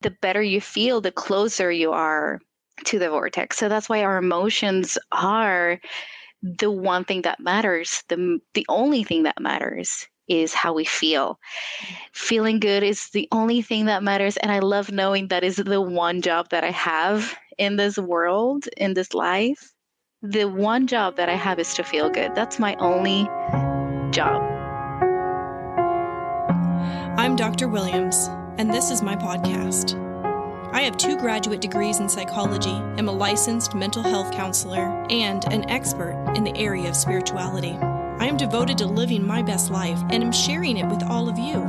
the better you feel, the closer you are to the vortex. So that's why our emotions are the one thing that matters. The only thing that matters is how we feel. Feeling good is the only thing that matters. And I love knowing that is the one job that I have in this world, in this life. The one job that I have is to feel good. That's my only job. I'm Dr. Williams, and this is my podcast. I have 2 graduate degrees in psychology, am a licensed mental health counselor, and an expert in the area of spirituality. I am devoted to living my best life and am sharing it with all of you.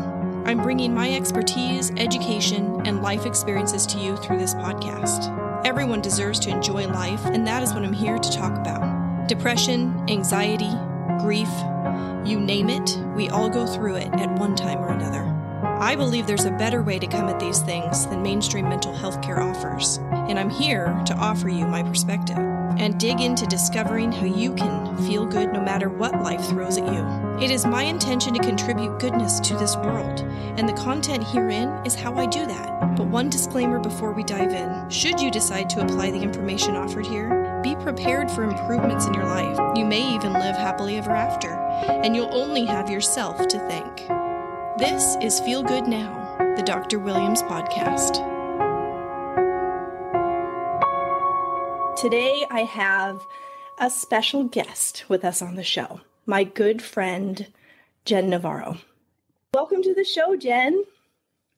I'm bringing my expertise, education, and life experiences to you through this podcast. Everyone deserves to enjoy life, and that is what I'm here to talk about. Depression, anxiety, grief, you name it, we all go through it at one time or another. I believe there's a better way to come at these things than mainstream mental health care offers, and I'm here to offer you my perspective and dig into discovering how you can feel good no matter what life throws at you. It is my intention to contribute goodness to this world, and the content herein is how I do that. But one disclaimer before we dive in. Should you decide to apply the information offered here, be prepared for improvements in your life. You may even live happily ever after, and you'll only have yourself to thank. This is Feel Good Now, the Dr. Williams podcast. Today I have a special guest with us on the show, my good friend, Jen Navarro. Welcome to the show, Jen.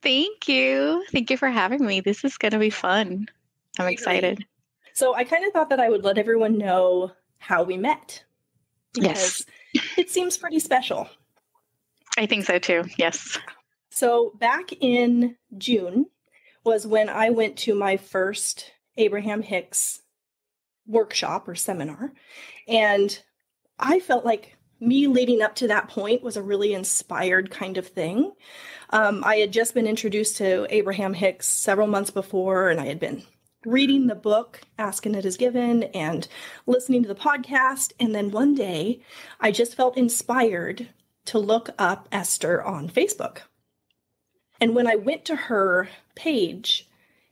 Thank you. Thank you for having me. This is going to be fun. I'm excited. So I kind of thought that I would let everyone know how we met. Because it seems pretty special. I think so too. Yes. So back in June was when I went to my first Abraham Hicks workshop or seminar. And I felt like me leading up to that point was a really inspired kind of thing. I had just been introduced to Abraham Hicks several months before, and I had been reading the book, Asking It Is Given, and listening to the podcast. And then one day I just felt inspired to look up Esther on Facebook. And when I went to her page,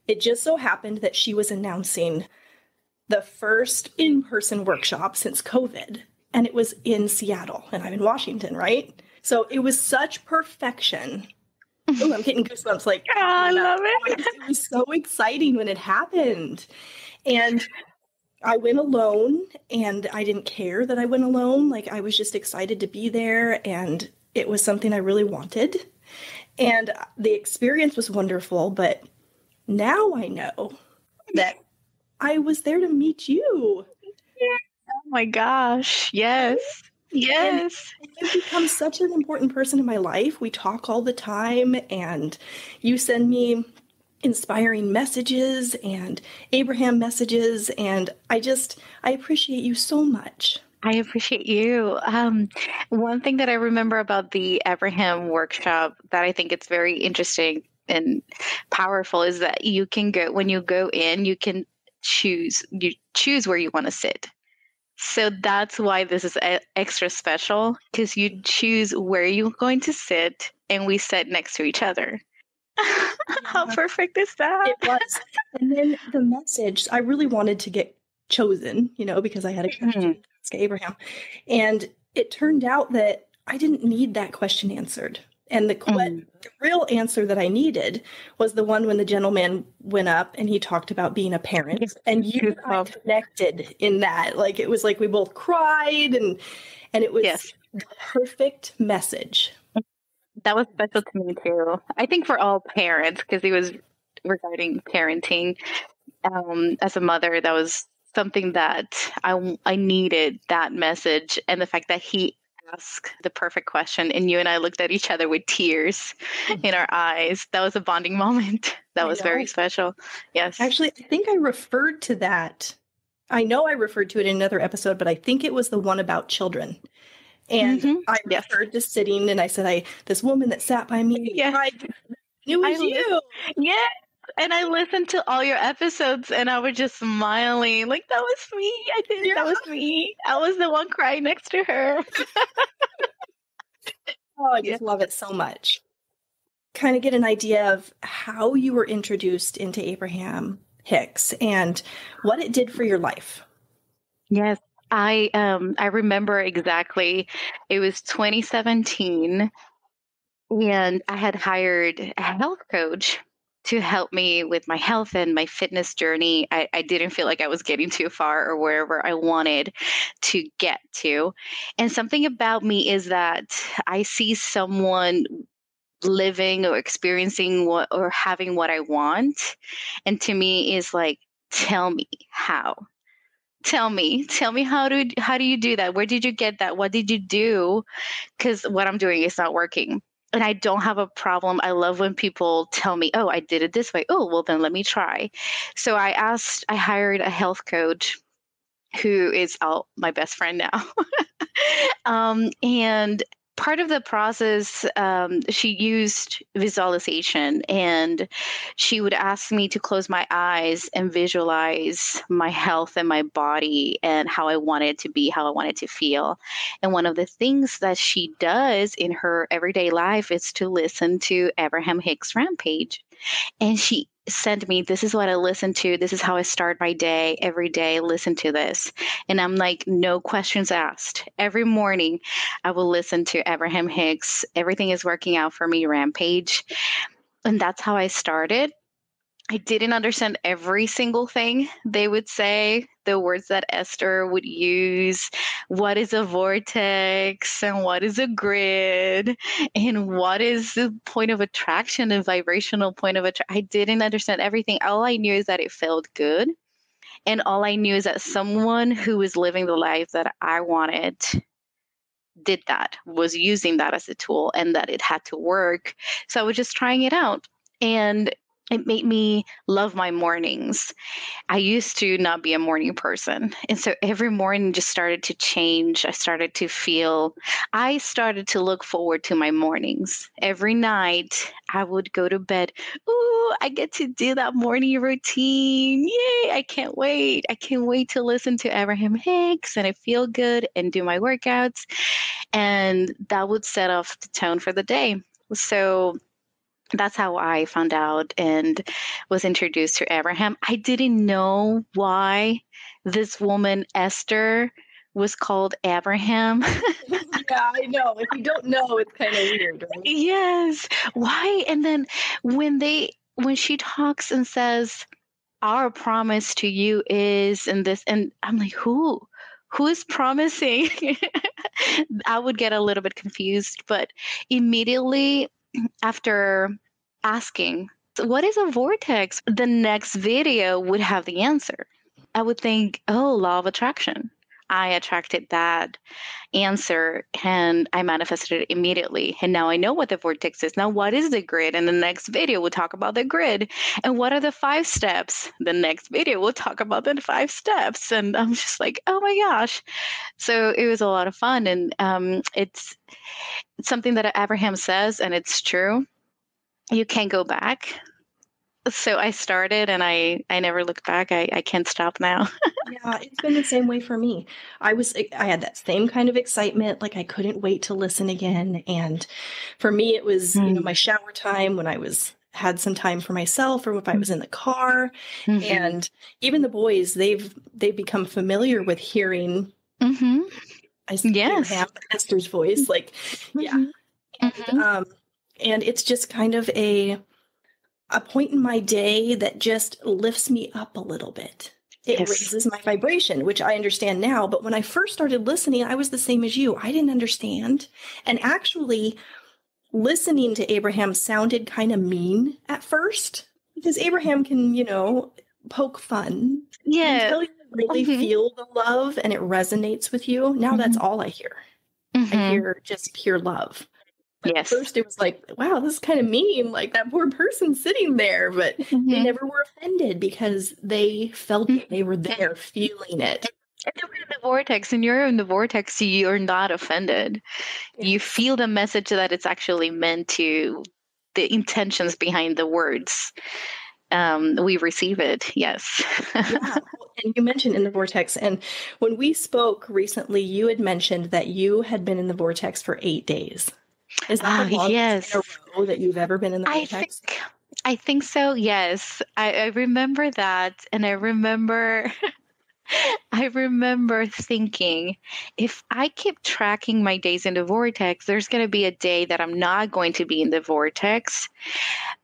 it just so happened that she was announcing the first in-person workshop since COVID. And it was in Seattle, and I'm in Washington, right? So it was such perfection. Oh, I'm getting goosebumps. Like, I love it. It was so exciting when it happened. And I went alone, and I didn't care that I went alone. Like, I was just excited to be there, and it was something I really wanted. And the experience was wonderful, but now I know that I was there to meet you. Oh my gosh. Yes. Yes. And you've become such an important person in my life. We talk all the time, and you send me inspiring messages and Abraham messages, and I appreciate you so much. I appreciate you. One thing that I remember about the Abraham workshop that I think it's very interesting and powerful is that you can go, when you go in, you can choose where you want to sit. So that's why this is extra special, because you choose where you're going to sit, and we sat next to each other. How perfect is that? It was. And then the message, I really wanted to get chosen, because I had a question to ask Abraham. And it turned out that I didn't need that question answered. And the real answer that I needed was the one when the gentleman went up and he talked about being a parent. Yes. And you and I connected in that. Like, it was like we both cried, and it was the perfect message. That was special to me too. I think for all parents, because it was regarding parenting. As a mother, that was something that I needed, that message, and the fact that he asked the perfect question, and you and I looked at each other with tears in our eyes. That was a bonding moment. That was very special. Yes. Actually, I think I referred to that. I know I referred to it in another episode, but I think it was the one about children. And I referred to sitting, and I said, this woman that sat by me, cried, it was you. Yes. And I listened to all your episodes, and I was just smiling. Like, that was me. That was me. I was the one crying next to her. Oh, I just love it so much. kind of get an idea of how you were introduced into Abraham Hicks and what it did for your life. Yes, I remember exactly. It was 2017, and I had hired a health coach to help me with my health and my fitness journey. I didn't feel like I was getting too far or wherever I wanted to get to. And something about me is that I see someone living or experiencing what or having what I want. And to me is like, tell me how. Tell me how do you do that? Where did you get that? What did you do? Because what I'm doing is not working. And I don't have a problem. I love when people tell me, oh, I did it this way. Oh, well, then let me try. So I hired a health coach who is my best friend now. And part of the process, she used visualization, and she would ask me to close my eyes and visualize my health and my body and how I wanted it to be, how I wanted to feel. And one of the things that she does in her everyday life is to listen to Abraham Hicks Rampage. And she sent me, this is what I listen to. This is how I start my day every day. Listen to this. And I'm like, no questions asked. Every morning I will listen to Abraham Hicks. Everything is working out for me, Rampage. And that's how I started. I didn't understand every single thing they would say, the words that Esther would use. What is a vortex and what is a grid and what is the point of attraction and vibrational point of attraction? I didn't understand everything. All I knew is that it felt good. And all I knew is that someone who was living the life that I wanted did that, was using that as a tool, and that it had to work. So I was just trying it out. And it made me love my mornings. I used to not be a morning person. And so every morning just started to change. I started to look forward to my mornings. Every night I would go to bed. Ooh, I get to do that morning routine. Yay, I can't wait. I can't wait to listen to Abraham Hicks and I feel good and do my workouts. And that would set off the tone for the day. So that's how I found out and was introduced to Abraham. I didn't know why this woman, Esther, was called Abraham. Yeah, I know. If you don't know, it's kind of weird, right? Yes. Why? And then when she talks and says, our promise to you is, and this, and I'm like, who is promising? I would get a little bit confused, but immediately after asking, what is a vortex? The next video would have the answer. I would think, oh, law of attraction. I attracted that answer and I manifested it immediately. And now I know what the vortex is. Now, what is the grid? And the next video we'll talk about the grid. And what are the 5 steps? The next video we'll talk about the 5 steps. And I'm just like, oh my gosh. So it was a lot of fun. And it's something that Abraham says, and it's true. You can't go back. So I started and I never looked back. I can't stop now. Yeah, it's been the same way for me. I had that same kind of excitement, like I couldn't wait to listen again. And for me, it was, my shower time when I had some time for myself, or if I was in the car. Mm-hmm. And even the boys, they've become familiar with hearing Esther's voice. Like, yeah. And it's just kind of a point in my day that just lifts me up a little bit. It raises my vibration, which I understand now. But when I first started listening, I was the same as you. I didn't understand. And actually, listening to Abraham sounded kind of mean at first, because Abraham can, poke fun. Yeah. Until you really feel the love and it resonates with you. Now that's all I hear. I hear just pure love. But at first it was like, wow, this is kind of mean. Like that poor person sitting there, but they never were offended because they felt it. They were there feeling it. And they were in the vortex, and you're in the vortex, so you're not offended. Yes. You feel the message that it's actually meant to, the intentions behind the words. We receive it. Yes. Yeah. And you mentioned in the vortex, and when we spoke recently, you had mentioned that you had been in the vortex for 8 days. Is that the longest in a row? know that you've ever been in the vortex? I think so. Yes. I remember that. And I remember I remember thinking, if I keep tracking my days in the vortex, there's going to be a day that I'm not going to be in the vortex,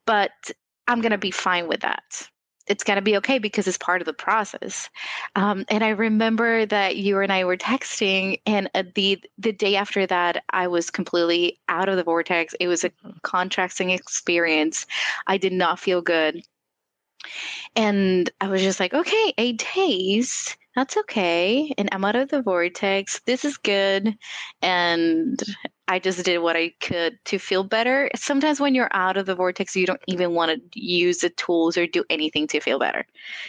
but I'm going to be fine with that. It's going to be okay because it's part of the process. And I remember that you and I were texting, and the day after that, I was completely out of the vortex. It was a contrasting experience. I did not feel good. And I was just like, okay, 8 days, that's okay. And I'm out of the vortex. This is good. And I just did what I could to feel better. Sometimes when you're out of the vortex, you don't even want to use the tools or do anything to feel better.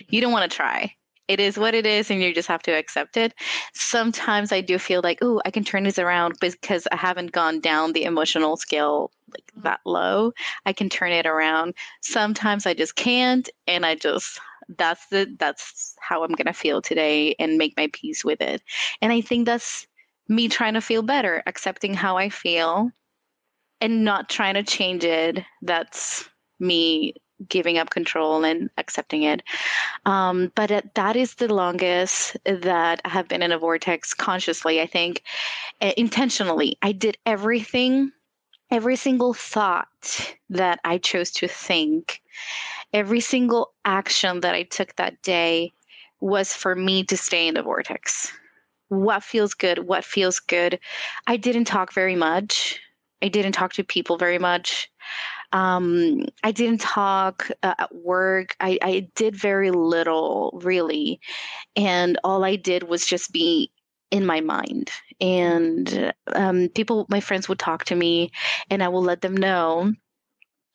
You don't want to try. It is what it is, and you just have to accept it. Sometimes I do feel like, oh, I can turn this around because I haven't gone down the emotional scale like that low. I can turn it around. Sometimes I just can't, and that's how I'm gonna feel today and make my peace with it. And I think that's me trying to feel better, accepting how I feel and not trying to change it. That's me giving up control and accepting it. But that is the longest that I have been in a vortex consciously, I think, intentionally. I did everything, every single thought that I chose to think, every single action that I took that day was for me to stay in the vortex. What feels good? What feels good? I didn't talk very much. I didn't talk to people very much. I didn't talk at work. I did very little, really. And all I did was just be in my mind. And my friends would talk to me, and I will let them know,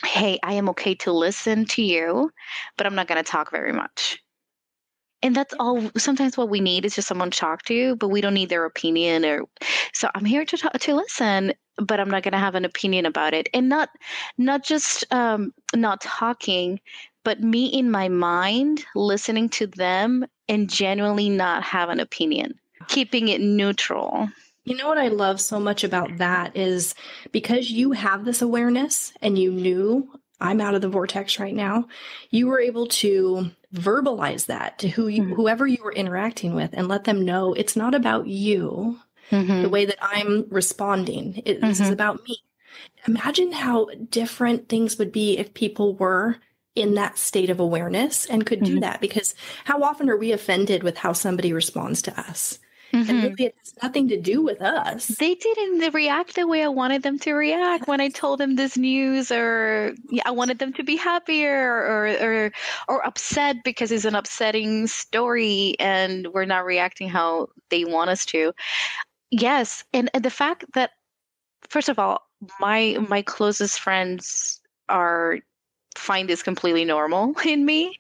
hey, I am okay to listen to you, but I'm not going to talk very much. And that's all. Sometimes what we need is just someone to talk to, but we don't need their opinion. So I'm here to talk, to listen, but I'm not going to have an opinion about it. And not just not talking, but me in my mind listening to them and genuinely not have an opinion, keeping it neutral. You know what I love so much about that is because you have this awareness and you knew I'm out of the vortex right now, you were able to verbalize that to whoever you were interacting with and let them know it's not about you, the way that I'm responding. This is about me. Imagine how different things would be if people were in that state of awareness and could do that, because how often are we offended with how somebody responds to us? And really, it has nothing to do with us. They didn't react the way I wanted them to react when I told them this news, or I wanted them to be happier or upset because it's an upsetting story and we're not reacting how they want us to. Yes. And the fact that, first of all, my closest friends find this completely normal in me,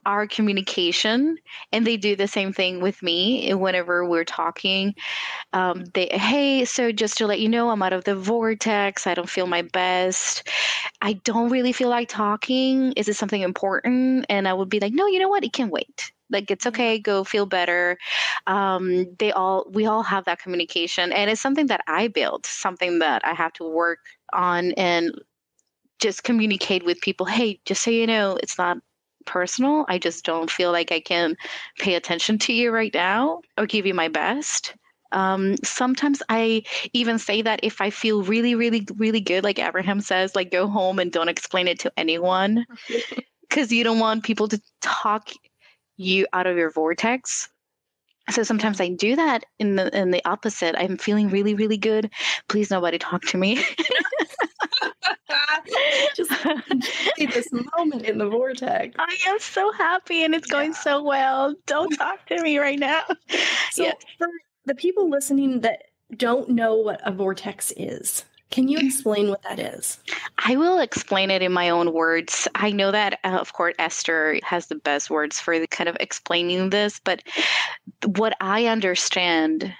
our communication, and they do the same thing with me whenever we're talking. Hey, so just to let you know, I'm out of the vortex. I don't feel my best. I don't really feel like talking. Is it something important? And I would be like, no, you know what? It can wait. Like, it's okay. Go feel better. We all have that communication, and it's something that I built, something that I have to work on and just communicate with people. Hey, just so you know, it's not personal. I just don't feel like I can pay attention to you right now or give you my best. Sometimes I even say that if I feel really, really, really good, like Abraham says, like go home and don't explain it to anyone because you don't want people to talk you out of your vortex. So sometimes I do that in the opposite. I'm feeling really, really good. Please, nobody talk to me. Just enjoy this moment in the vortex. I am so happy and it's going so well. Don't talk to me right now. So for the people listening that don't know what a vortex is, can you explain what that is? I will explain it in my own words. I know that, of course, Esther has the best words for the kind of explaining this, but what I understand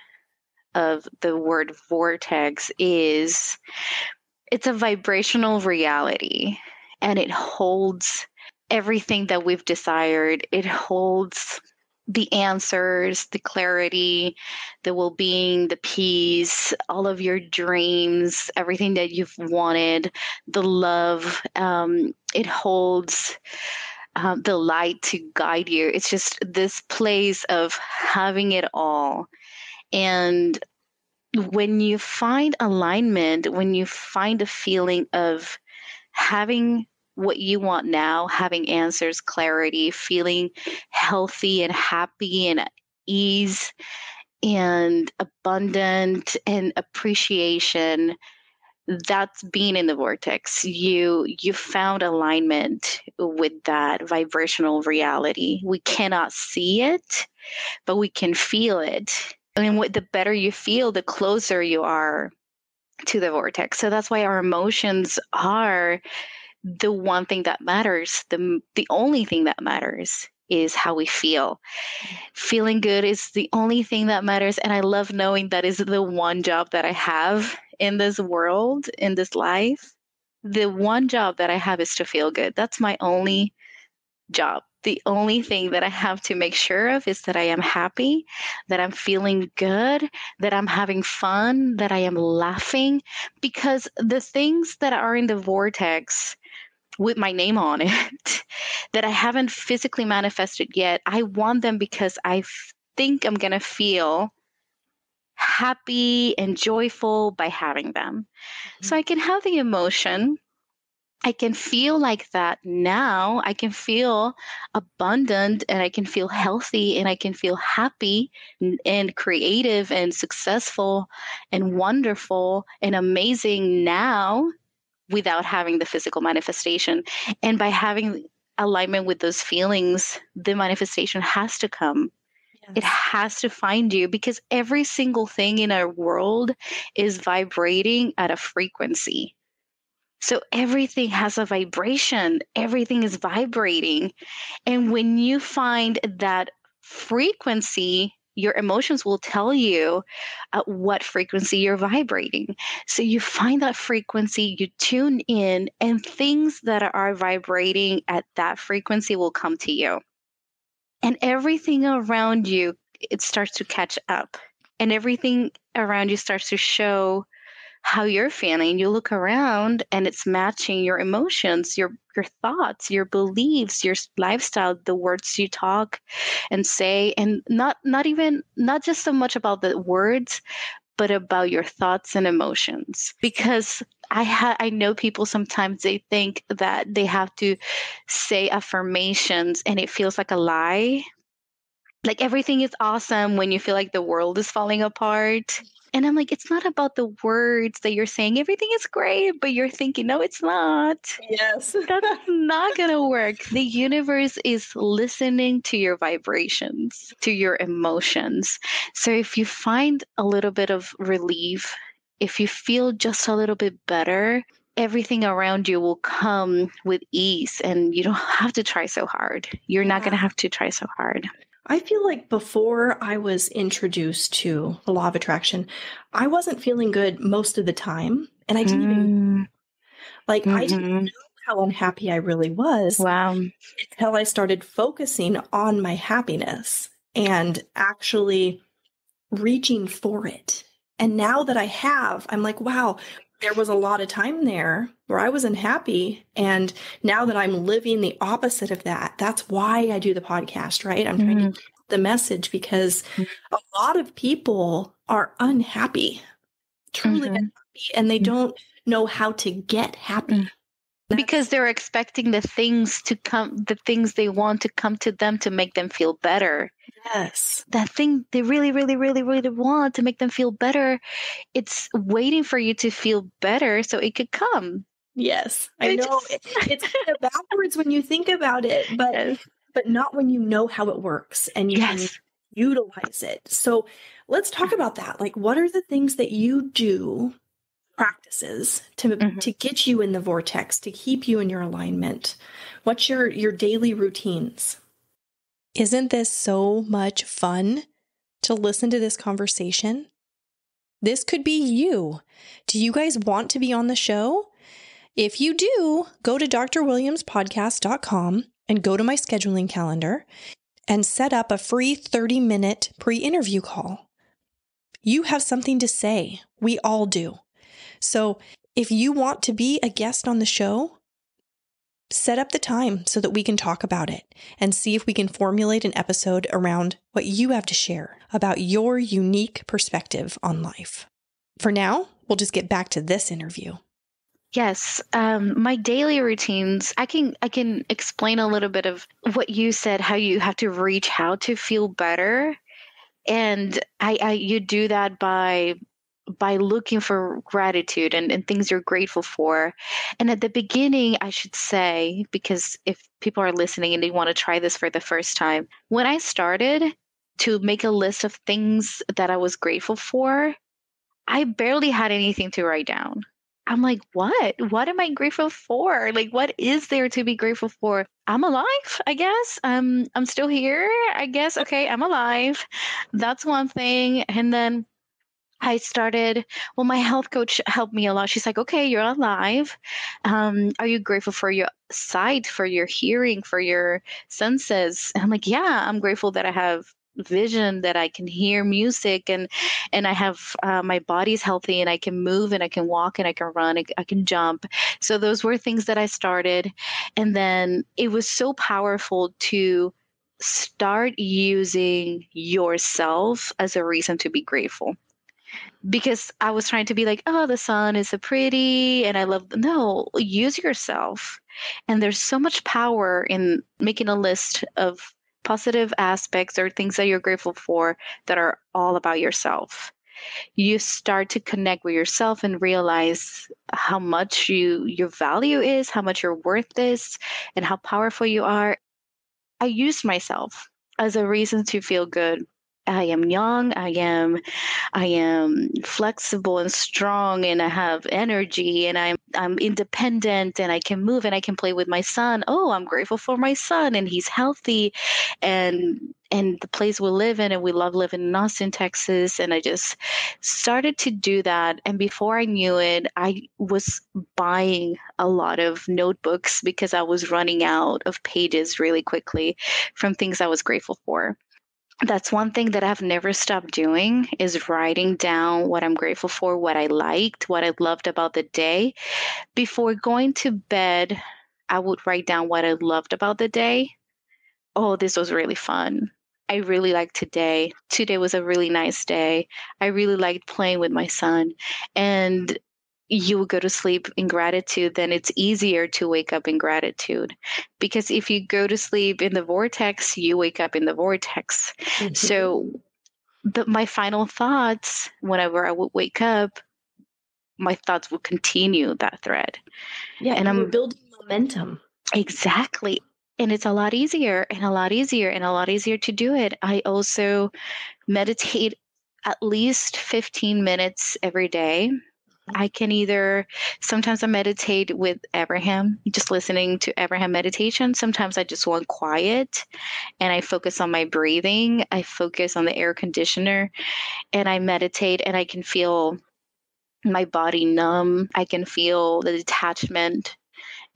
of the word vortex is it's a vibrational reality, and it holds everything that we've desired. It holds the answers, the clarity, the well-being, the peace, all of your dreams, everything that you've wanted, the love. It holds the light to guide you. It's just this place of having it all. And when you find alignment, when you find a feeling of having what you want now, having answers, clarity, feeling healthy and happy and at ease and abundant and appreciation, that's being in the vortex. You found alignment with that vibrational reality. We cannot see it, but we can feel it. And the better you feel, the closer you are to the vortex. So that's why our emotions are the one thing that matters. The only thing that matters is how we feel. Feeling good is the only thing that matters. And I love knowing that is the one job that I have in this world, in this life. The one job that I have is to feel good. That's my only job. The only thing that I have to make sure of is that I am happy, that I'm feeling good, that I'm having fun, that I am laughing, because the things that are in the vortex with my name on it that I haven't physically manifested yet, I want them because I think I'm going to feel happy and joyful by having them. So I can have the emotion. I can feel like that now. I can feel abundant and I can feel healthy and I can feel happy and creative and successful and wonderful and amazing now without having the physical manifestation. And by having alignment with those feelings, the manifestation has to come. Yes. It has to find you because every single thing in our world is vibrating at a frequency. So everything has a vibration. Everything is vibrating. And when you find that frequency, your emotions will tell you at what frequency you're vibrating. So you find that frequency, you tune in, and things that are vibrating at that frequency will come to you. And everything around you, it starts to catch up. And everything around you starts to show how you're feeling. You look around and it's matching your emotions, your thoughts, your beliefs, your lifestyle, the words you talk and say, and not just so much about the words, but about your thoughts and emotions. Because I know people sometimes they think that they have to say affirmations and it feels like a lie. Like everything is awesome when you feel like the world is falling apart. And I'm like, it's not about the words that you're saying. Everything is great, but you're thinking, no, it's not. Yes. That's not going to work. The universe is listening to your vibrations, to your emotions. So if you find a little bit of relief, if you feel just a little bit better, everything around you will come with ease and you don't have to try so hard. You're not going to have to try so hard. I feel like before I was introduced to the law of attraction, I wasn't feeling good most of the time. And I didn't even, I didn't know how unhappy I really was. Wow. Until I started focusing on my happiness and actually reaching for it. And now that I have, I'm like, wow, there was a lot of time there where I was unhappy. And now that I'm living the opposite of that, that's why I do the podcast, right? I'm trying to get the message because a lot of people are unhappy, truly unhappy, and they don't know how to get happy. Because they're expecting the things they want to come to them to make them feel better. Yes. That thing they really, really, really, really want to make them feel better, it's waiting for you to feel better so it could come. Yes. I know. It's kind of backwards when you think about it, but not when you know how it works and you can utilize it. So let's talk about that. Like, what are the things that you do, practices to get you in the vortex, to keep you in your alignment? What's your daily routines? Isn't this so much fun to listen to this conversation? This could be you. Do you guys want to be on the show? If you do, go to drwilliamspodcast.com and go to my scheduling calendar. and set up a free 30-minute pre-interview call. You have something to say. We all do. So if you want to be a guest on the show, set up the time so that we can talk about it and see if we can formulate an episode around what you have to share about your unique perspective on life. For now, we'll just get back to this interview. Yes, my daily routines, I can explain a little bit of what you said, how you have to reach out to feel better. And you do that by looking for gratitude and things you're grateful for. And at the beginning, I should say, because if people are listening and they want to try this for the first time, when I started to make a list of things that I was grateful for, I barely had anything to write down. I'm like, what? What am I grateful for? Like, what is there to be grateful for? I'm alive, I guess. I'm still here, I guess. Okay, I'm alive. That's one thing. And then I started, well, my health coach helped me a lot. She's like, okay, you're alive. Are you grateful for your sight, for your hearing, for your senses? And I'm like, yeah, I'm grateful that I have vision, that I can hear music, and I have my body's healthy, and I can move, and I can walk, and I can run, I can jump. So those were things that I started. And then it was so powerful to start using yourself as a reason to be grateful. Because I was trying to be like, oh, the sun is so pretty and I love, no, use yourself. And there's so much power in making a list of positive aspects or things that you're grateful for that are all about yourself. You start to connect with yourself and realize how much your value is, how much your worth is, and how powerful you are. I used myself as a reason to feel good. I am young. I am flexible and strong, and I have energy, and I'm independent, and I can move, and I can play with my son. Oh, I'm grateful for my son, and he's healthy, and the place we live in, and we love living in Austin, Texas. And I just started to do that. And before I knew it, I was buying a lot of notebooks because I was running out of pages really quickly from things I was grateful for. That's one thing that I've never stopped doing, is writing down what I'm grateful for, what I liked, what I loved about the day. Before going to bed, I would write down what I loved about the day. Oh, this was really fun. I really liked today. Today was a really nice day. I really liked playing with my son. And you will go to sleep in gratitude, then it's easier to wake up in gratitude. Because if you go to sleep in the vortex, you wake up in the vortex. Mhm. So my final thoughts, whenever I would wake up, my thoughts would continue that thread. Yeah, And you were I'm building momentum. exactly. And it's a lot easier and a lot easier and a lot easier to do it. I also meditate at least 15 minutes every day. I can sometimes I meditate with Abraham, just listening to Abraham meditation. Sometimes I just want quiet and I focus on my breathing. I focus on the air conditioner and I meditate, and I can feel my body numb. I can feel the detachment.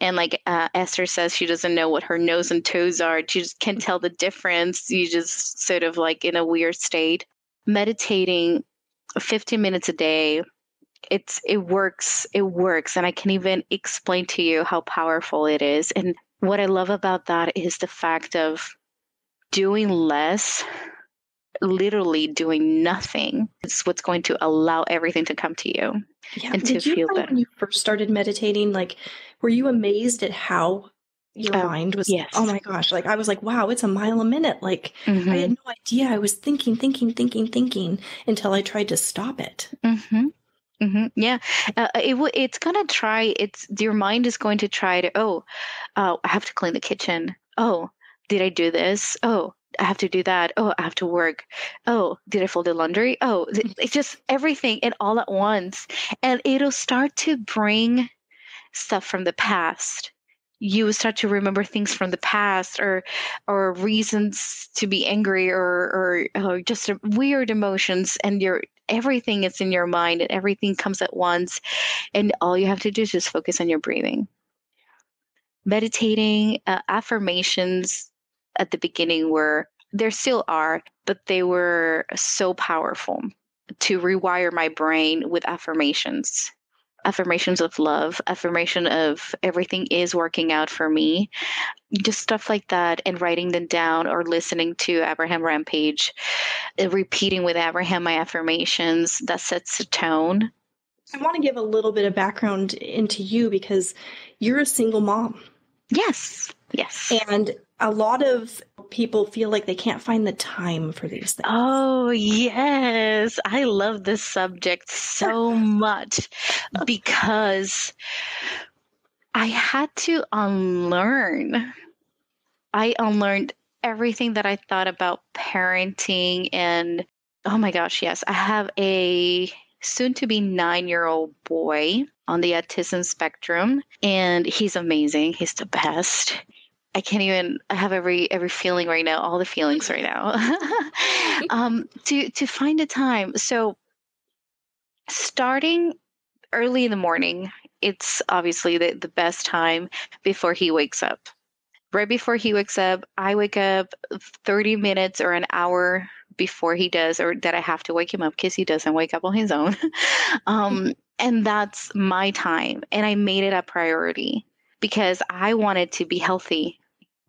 And like Esther says, she doesn't know what her nose and toes are. She just can't tell the difference. You just sort of like in a weird state. Meditating 15 minutes a day, it works. It works. And I can even explain to you how powerful it is. And what I love about that is the fact of doing less, literally doing nothing. It's what's going to allow everything to come to you. Yeah. And Did to you feel find better. when you first started meditating, like, were you amazed at how your mind was? Yes. Oh my gosh. Like, I was like, wow, it's a mile a minute. Like, Mm-hmm. I had no idea. I was thinking until I tried to stop it. Mm-hmm. Mm-hmm. Yeah, it's gonna try. Your mind is going to try to. I have to clean the kitchen. Oh, did I do this? Oh, I have to do that. Oh, I have to work. Oh, did I fold the laundry? Oh, it's just everything and all at once, and it'll start to bring stuff from the past. You will start to remember things from the past, or reasons to be angry, or just weird emotions, and everything is in your mind, and everything comes at once, and all you have to do is just focus on your breathing. Meditating, affirmations at the beginning were there still are, but they were so powerful to rewire my brain with affirmations. Affirmations of love, affirmation of everything is working out for me, just stuff like that, and writing them down or listening to Abraham Rampage, repeating with Abraham my affirmations. That sets a tone. I want to give a little bit of background into you because you're a single mom. Yes. And a lot of people feel like they can't find the time for these things. Oh, yes. I love this subject so much because I had to unlearn. I unlearned everything that I thought about parenting. And oh my gosh, yes, I have a soon to be 9-year-old boy on the autism spectrum, and he's amazing. He's the best. I have every feeling right now, all the feelings right now. To find a time. So starting early in the morning, it's obviously the best time before he wakes up. Right before he wakes up, I wake up 30 minutes or an hour before he does, or that I have to wake him up because he doesn't wake up on his own. And that's my time. And I made it a priority because I wanted to be healthy,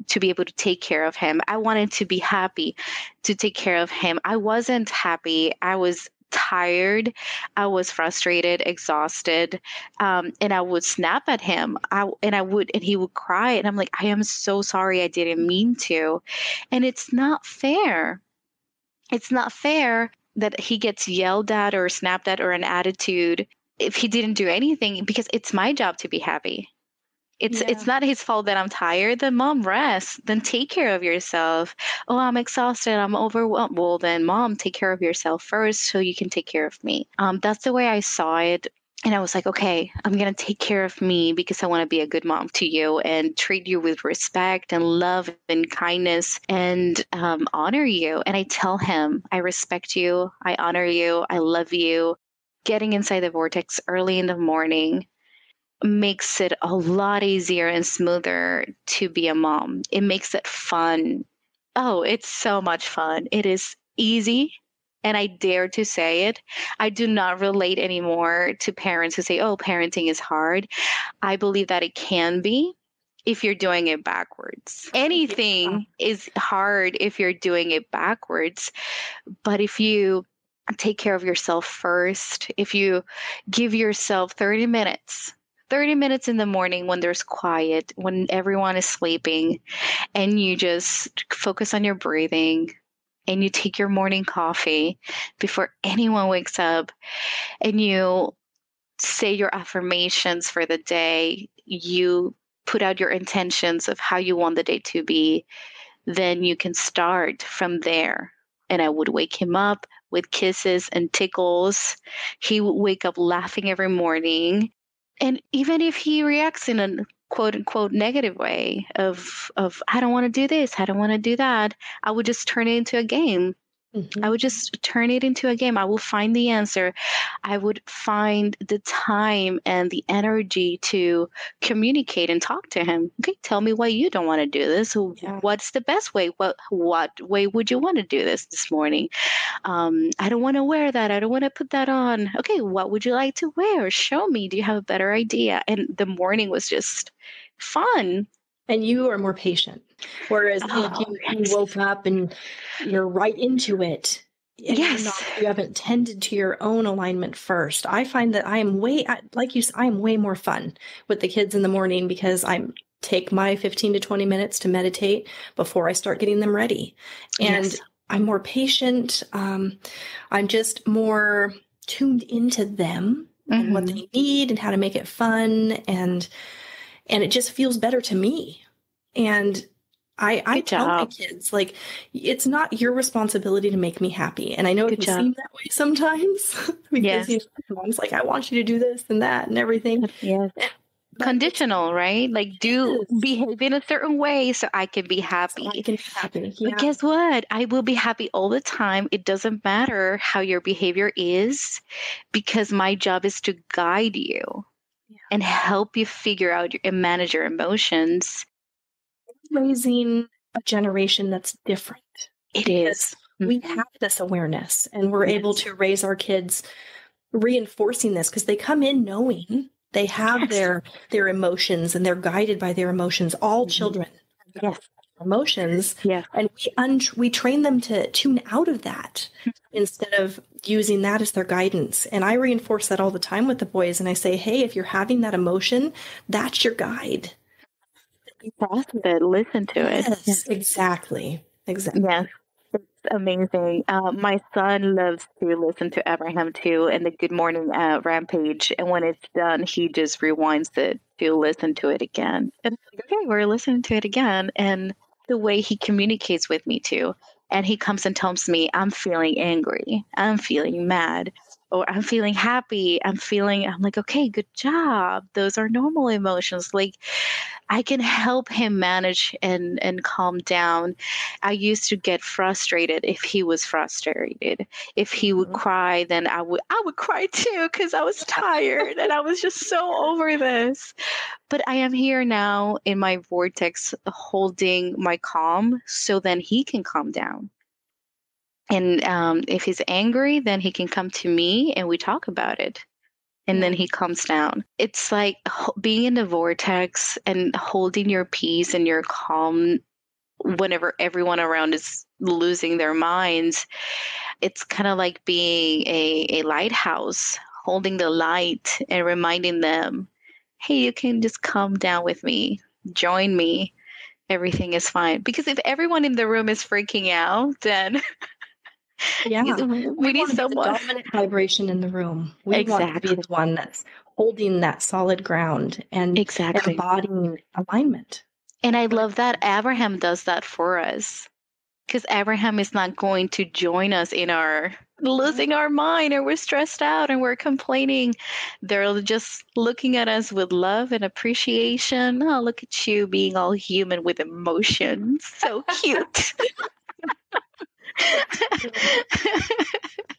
to be able to take care of him. I wanted to be happy to take care of him. I wasn't happy. I was tired. I was frustrated, exhausted, and I would snap at him. And he would cry, and I'm like, I am so sorry. I didn't mean to. And it's not fair. It's not fair that he gets yelled at or snapped at or an attitude if he didn't do anything, because it's my job to be happy. It's not his fault that I'm tired. Then mom, rest. Then take care of yourself. Oh, I'm exhausted. I'm overwhelmed. Well, then mom, take care of yourself first so you can take care of me. That's the way I saw it. And I was like, okay, I'm going to take care of me because I want to be a good mom to you and treat you with respect and love and kindness and honor you. And I tell him, I respect you. I honor you. I love you. Getting inside the vortex early in the morning makes it a lot easier and smoother to be a mom. It makes it fun. Oh, it's so much fun. It is easy. And I dare to say it. I do not relate anymore to parents who say, oh, parenting is hard. I believe that it can be if you're doing it backwards. Anything is hard if you're doing it backwards. But if you take care of yourself first, if you give yourself 30 minutes in the morning when there's quiet, when everyone is sleeping, and you just focus on your breathing and you take your morning coffee before anyone wakes up and you say your affirmations for the day, you put out your intentions of how you want the day to be, then you can start from there. And I would wake him up with kisses and tickles. He would wake up laughing every morning. And even if he reacts in a quote unquote negative way of I don't want to do this, I don't want to do that, I would just turn it into a game. Mm-hmm. I would just turn it into a game. I will find the answer. I would find the time and the energy to communicate and talk to him. Okay, tell me why you don't want to do this. Yeah. What's the best way? What way would you want to do this morning? I don't want to wear that. I don't want to put that on. Okay, what would you like to wear? Show me. Do you have a better idea? And the morning was just fun. And you are more patient. Whereas if you woke up and you're right into it, and you haven't tended to your own alignment first. I find that I am way more fun with the kids in the morning because I take my 15 to 20 minutes to meditate before I start getting them ready. And I'm more patient. I'm just more tuned into them and what they need and how to make it fun. And it just feels better to me. And I tell my kids, like, it's not your responsibility to make me happy. And I know it can seem that way sometimes because mom's like, I want you to do this and that and everything. Yes. Conditional, right? Like, behave in a certain way so I can be happy. So I can be happy. Yeah. But guess what? I will be happy all the time. It doesn't matter how your behavior is, because my job is to guide you and help you figure out and manage your emotions. Raising a generation that's different. It is. We have this awareness, and we're able to raise our kids reinforcing this, because they come in knowing they have their emotions, and they're guided by their emotions. All children have emotions, and we train them to tune out of that instead of using that as their guidance. And I reinforce that all the time with the boys, and I say, hey, if you're having that emotion, that's your guide. Process it, listen to it. Yes, exactly. Yes. Amazing. My son loves to listen to Abraham too, and the Good Morning Rampage. And when it's done, he just rewinds it to listen to it again. And I'm like, okay, we're listening to it again. And the way he communicates with me too. And he comes and tells me, I'm feeling angry, I'm feeling mad, or I'm feeling happy. I'm like, okay, good job. Those are normal emotions. Like, I can help him manage and calm down. I used to get frustrated if he was frustrated. If he would cry, then I would cry too, because I was tired and I was just so over this. But I am here now in my vortex, holding my calm, so then he can calm down. And if he's angry, then he can come to me and we talk about it. And then he calms down. It's like being in the vortex and holding your peace and your calm whenever everyone around is losing their minds. It's kind of like being a lighthouse, holding the light and reminding them, hey, you can just come down with me, join me. Everything is fine. Because if everyone in the room is freaking out, then we need someone. The dominant vibration in the room. We want to be the one that's holding that solid ground and embodying alignment. And I love that Abraham does that for us, because Abraham is not going to join us in our losing our mind, or we're stressed out and we're complaining. They're just looking at us with love and appreciation. Oh, look at you being all human with emotions. So cute.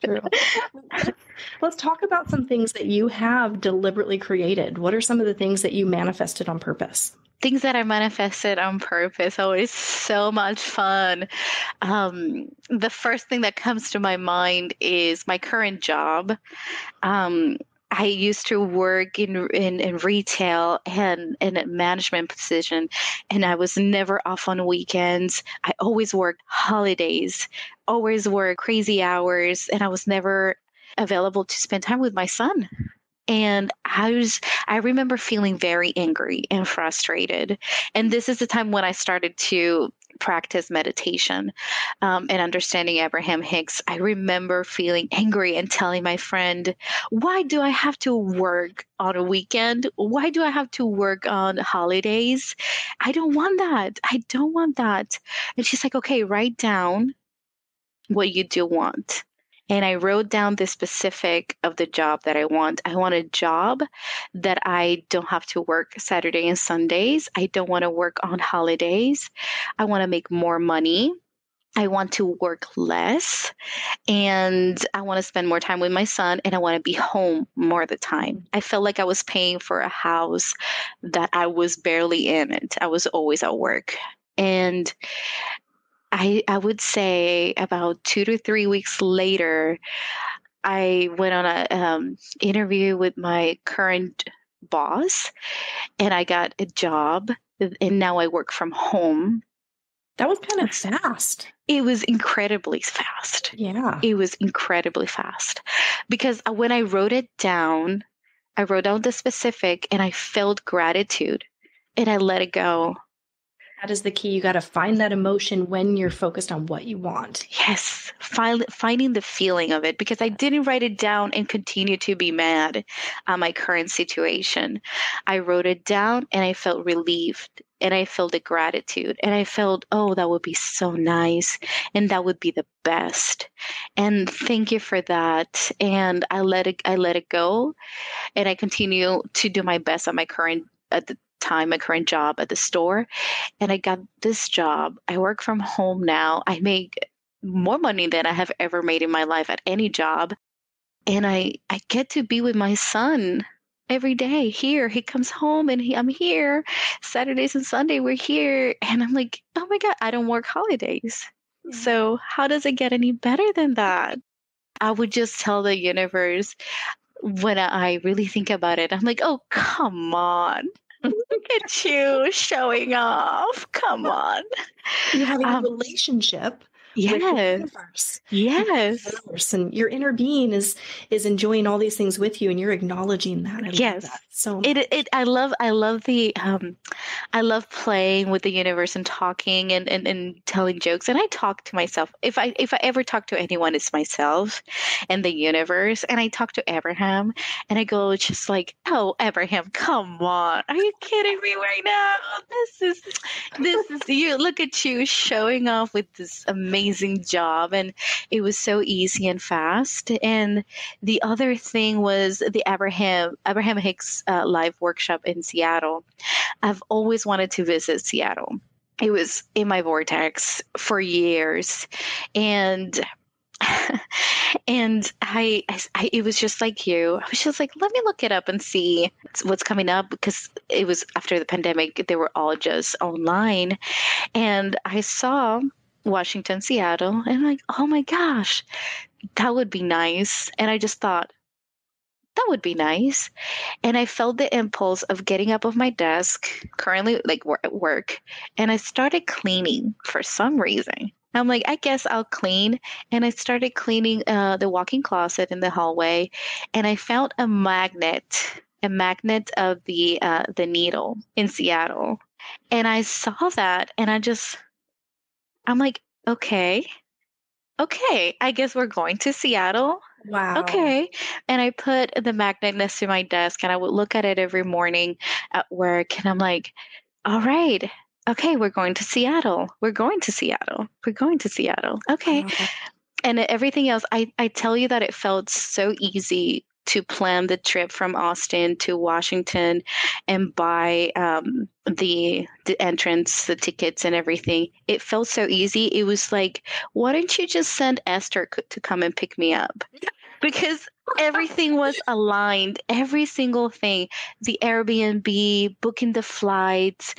True. Let's talk about some things that you have deliberately created. What are some of the things that you manifested on purpose? Things that I manifested on purpose. Oh, it's so much fun. The first thing that comes to my mind is my current job. I used to work in retail and in a management position, and I was never off on weekends. I always worked holidays, always worked crazy hours, and I was never available to spend time with my son. And I remember feeling very angry and frustrated. And this is the time when I started to practice meditation and understanding Abraham Hicks. I remember feeling angry and telling my friend, why do I have to work on a weekend? Why do I have to work on holidays? I don't want that. I don't want that. And she's like, okay, write down what you do want. And I wrote down the specific of the job that I want. I want a job that I don't have to work Saturday and Sundays. I don't want to work on holidays. I want to make more money. I want to work less. And I want to spend more time with my son. And I want to be home more of the time. I felt like I was paying for a house that I was barely in it. I was always at work. And I would say about 2 to 3 weeks later, I went on a interview with my current boss, and I got a job, and now I work from home. That was kind of fast. It was incredibly fast. Yeah. It was incredibly fast, because when I wrote it down, I wrote down the specific, and I felt gratitude, and I let it go. That is the key. You got to find that emotion when you're focused on what you want. Yes, finding the feeling of it, because I didn't write it down and continue to be mad at my current situation. I wrote it down and I felt relieved, and I felt the gratitude, and I felt, oh, that would be so nice, and that would be the best. And thank you for that. And I let it go, and I continue to do my best at my current job at the store. And I got this job. I work from home now. I make more money than I have ever made in my life at any job. And I get to be with my son every day here. He comes home and I'm here. Saturdays and Sunday we're here. And I'm like, oh my God, I don't work holidays. So how does it get any better than that? I would just tell the universe when I really think about it, I'm like, oh, come on. Look at you showing off. Come on. You're having a Um, relationship with the yes. universe. Yes. And your inner being is enjoying all these things with you, and you're acknowledging that. I love that so much. I love the I love playing with the universe and talking and telling jokes. And I talk to myself. If I ever talk to anyone, it's myself and the universe. And I talk to Abraham and I go just like, oh, Abraham, come on. Are you kidding me right now? This is you. Look at you showing off with this amazing job. And it was so easy and fast. And the other thing was the Abraham Hicks live workshop in Seattle. I've always wanted to visit Seattle. It was in my vortex for years, and it was just like you. I was just like, let me look it up and see what's coming up, because it was after the pandemic. They were all just online, and I saw Washington, Seattle, and I'm like, oh my gosh, that would be nice. And I just thought, that would be nice. And I felt the impulse of getting up off my desk, currently like at work, and I started cleaning for some reason. I'm like, I guess I'll clean. And I started cleaning the walk-in closet in the hallway, and I found a magnet of the needle in Seattle. And I saw that, and I'm like, okay, I guess we're going to Seattle. Wow. Okay. And I put the magnet next to my desk, and I would look at it every morning at work. And I'm like, all right. Okay, we're going to Seattle. We're going to Seattle. We're going to Seattle. Okay. Wow. And everything else, I tell you that it felt so easy to plan the trip from Austin to Washington and buy the entrance, the tickets and everything. It felt so easy. It was like, why don't you just send Esther to come and pick me up? Because everything was aligned, every single thing, the Airbnb, booking the flights,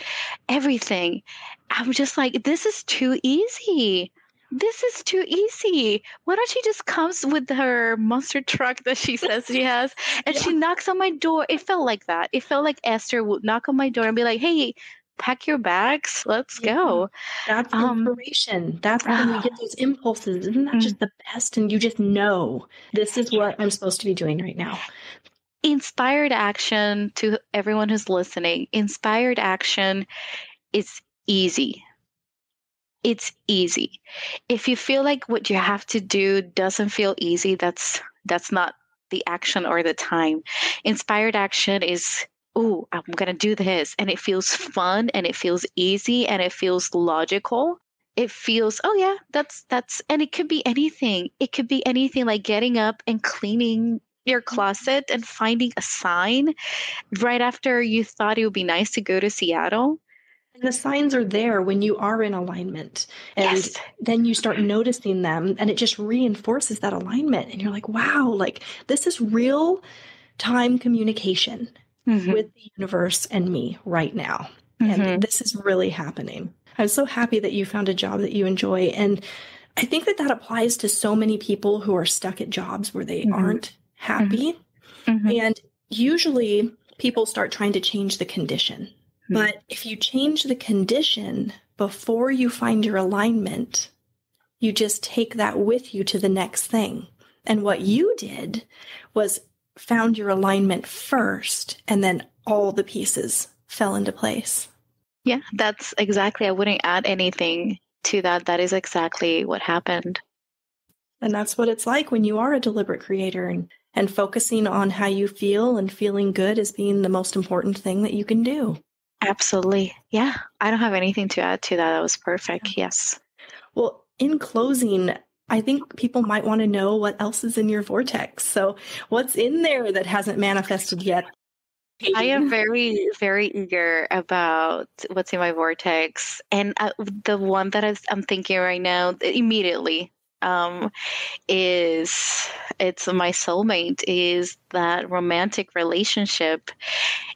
everything. I'm just like, this is too easy. This is too easy. Why don't she just comes with her monster truck that she says she has, and she knocks on my door? It felt like that. It felt like Esther would knock on my door and be like, hey, pack your bags. Let's go. That's inspiration. That's when we get those impulses. Isn't that just the best? And you just know, this is what I'm supposed to be doing right now. Inspired action, to everyone who's listening, inspired action is easy. It's easy. If you feel like what you have to do doesn't feel easy, that's not the action or the time. Inspired action is, oh, I'm going to do this. And it feels fun, and it feels easy, and it feels logical. It feels, oh yeah, that's, and it could be anything. It could be anything, like getting up and cleaning your closet and finding a sign right after you thought it would be nice to go to Seattle. And the signs are there when you are in alignment. And then you start noticing them, and it just reinforces that alignment. And you're like, wow, like this is real time communication with the universe and me right now. And this is really happening. I'm so happy that you found a job that you enjoy. And I think that applies to so many people who are stuck at jobs where they aren't happy. And usually people start trying to change the condition. But if you change the condition before you find your alignment, you just take that with you to the next thing. And what you did was found your alignment first, and then all the pieces fell into place. Yeah, that's exactly. I wouldn't add anything to that. That is exactly what happened. And that's what it's like when you are a deliberate creator, and focusing on how you feel and feeling good as being the most important thing that you can do. Absolutely. Yeah. I don't have anything to add to that. That was perfect. Yes. Well, in closing, I think people might want to know what else is in your vortex. So what's in there that hasn't manifested yet? I am very, very eager about what's in my vortex. And the one that I'm thinking right now immediately is it's my soulmate, is that romantic relationship.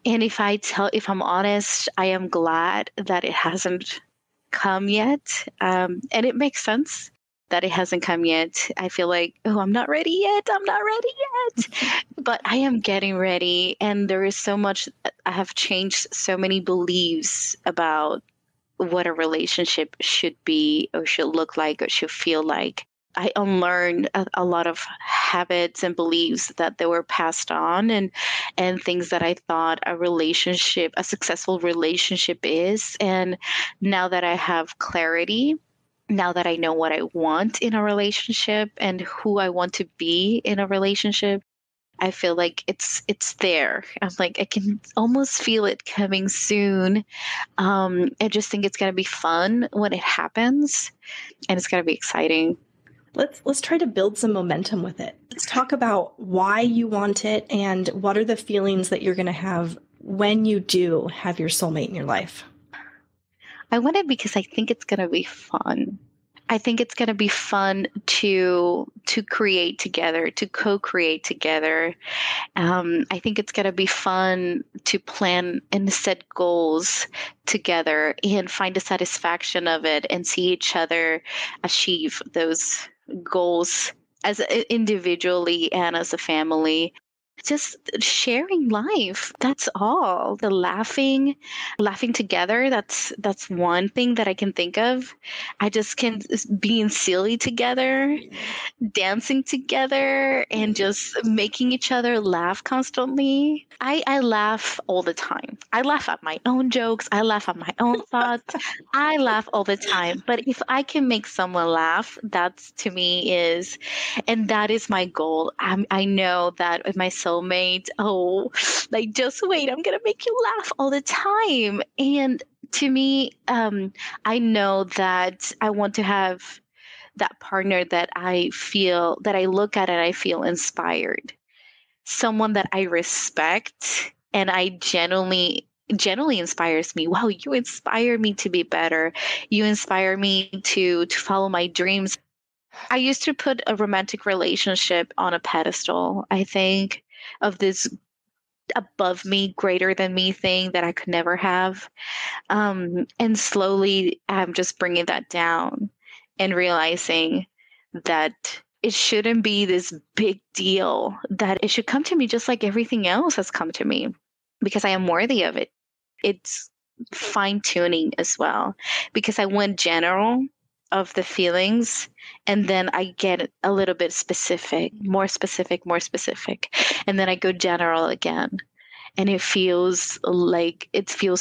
And if I'm honest, I am glad that it hasn't come yet. And it makes sense that it hasn't come yet. I feel like, oh, I'm not ready yet. I'm not ready yet. But I am getting ready. And there is so much, I have changed so many beliefs about what a relationship should be or should look like or should feel like. I unlearned a lot of habits and beliefs that they were passed on and things that I thought a successful relationship is. And now that I have clarity, now that I know what I want in a relationship and who I want to be in a relationship, I feel like it's there. I'm like, I can almost feel it coming soon. I just think it's going to be fun when it happens, and it's going to be exciting. Let's try to build some momentum with it. Let's talk about why you want it and what are the feelings that you're going to have when you do have your soulmate in your life. I want it because I think it's going to be fun. I think it's going to be fun to create together, to co-create together. I think it's going to be fun to plan and set goals together and find the satisfaction of it and see each other achieve those goals as individually and as a family. Just sharing life. That's all. The laughing together. That's one thing that I can think of. I just can being silly together, dancing together, and just making each other laugh constantly. I laugh all the time. I laugh at my own jokes. I laugh at my own thoughts. I laugh all the time. But if I can make someone laugh, that's to me is, and that is my goal. I know that with my soulmate, like just wait, I'm going to make you laugh all the time. And to me, I know that I want to have that partner that I feel, that I look at and I feel inspired. Someone that I respect and I genuinely inspires me. Wow, you inspire me to be better. You inspire me to follow my dreams. I used to put a romantic relationship on a pedestal, I think, of this above me, greater than me thing that I could never have. And slowly I'm just bringing that down and realizing that it shouldn't be this big deal, that it should come to me just like everything else has come to me because I am worthy of it. It's fine tuning as well because I went general of the feelings and then I get a little bit specific, more specific. And then I go general again. And it feels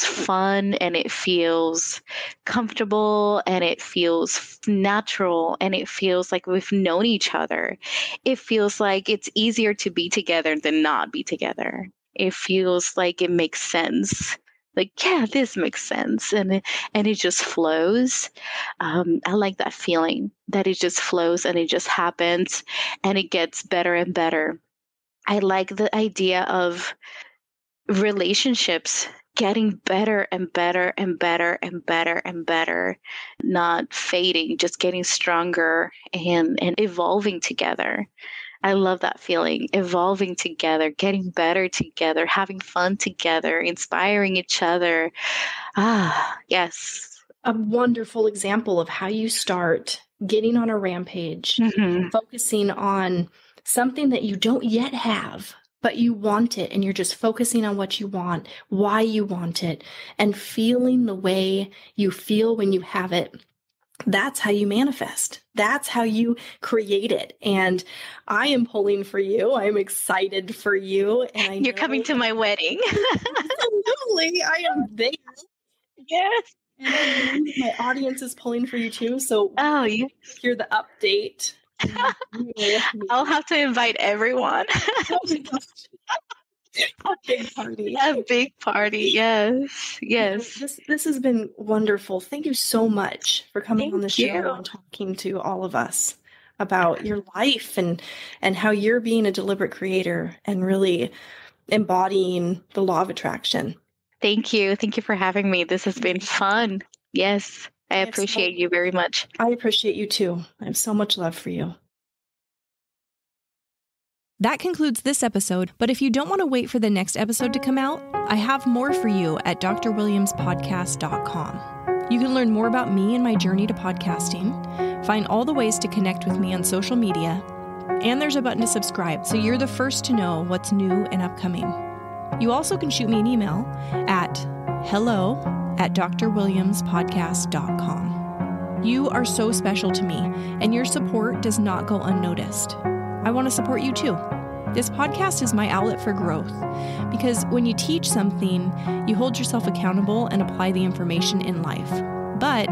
fun and it feels comfortable and it feels natural and it feels like we've known each other. It feels like it's easier to be together than not be together. It feels like it makes sense. Like, yeah, this makes sense. And it just flows. I like that feeling that it just flows and it just happens and it gets better and better. I like the idea of relationships getting better and better and better and better and better, not fading, just getting stronger and evolving together. I love that feeling, evolving together, getting better together, having fun together, inspiring each other. Yes. A wonderful example of how you start getting on a rampage, focusing on something that you don't yet have, but you want it, and you're just focusing on what you want, why you want it, and feeling the way you feel when you have it. That's how you manifest. That's how you create it. And I am pulling for you. I'm excited for you. And You're coming to my wedding. Absolutely. I am there. Yes. And my audience is pulling for you too. So you hear the update. I'll have to invite everyone. A big party. A big party. Yes. Yes. This has been wonderful. Thank you so much for coming on the show and talking to all of us about your life and how you're being a deliberate creator and really embodying the law of attraction. Thank you. Thank you for having me. This has been fun. Yes. I appreciate you very much. I appreciate you too. I have so much love for you. That concludes this episode, but if you don't want to wait for the next episode to come out, I have more for you at drwilliamspodcast.com. You can learn more about me and my journey to podcasting, find all the ways to connect with me on social media, and there's a button to subscribe so you're the first to know what's new and upcoming. You also can shoot me an email at hello@drwilliamspodcast.com. You are so special to me, and your support does not go unnoticed. I want to support you too. This podcast is my outlet for growth, because when you teach something, you hold yourself accountable and apply the information in life. But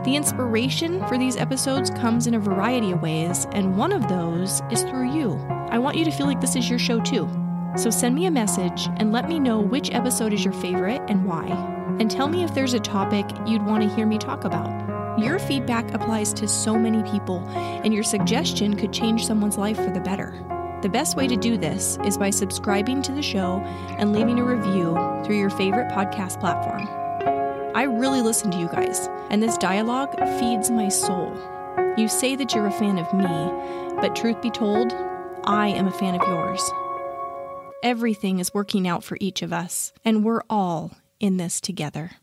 the inspiration for these episodes comes in a variety of ways, and one of those is through you. I want you to feel like this is your show too. So send me a message and let me know which episode is your favorite and why. And tell me if there's a topic you'd want to hear me talk about. Your feedback applies to so many people, and your suggestion could change someone's life for the better. The best way to do this is by subscribing to the show and leaving a review through your favorite podcast platform. I really listen to you guys, and this dialogue feeds my soul. You say that you're a fan of me, but truth be told, I am a fan of yours. Everything is working out for each of us, and we're all in this together.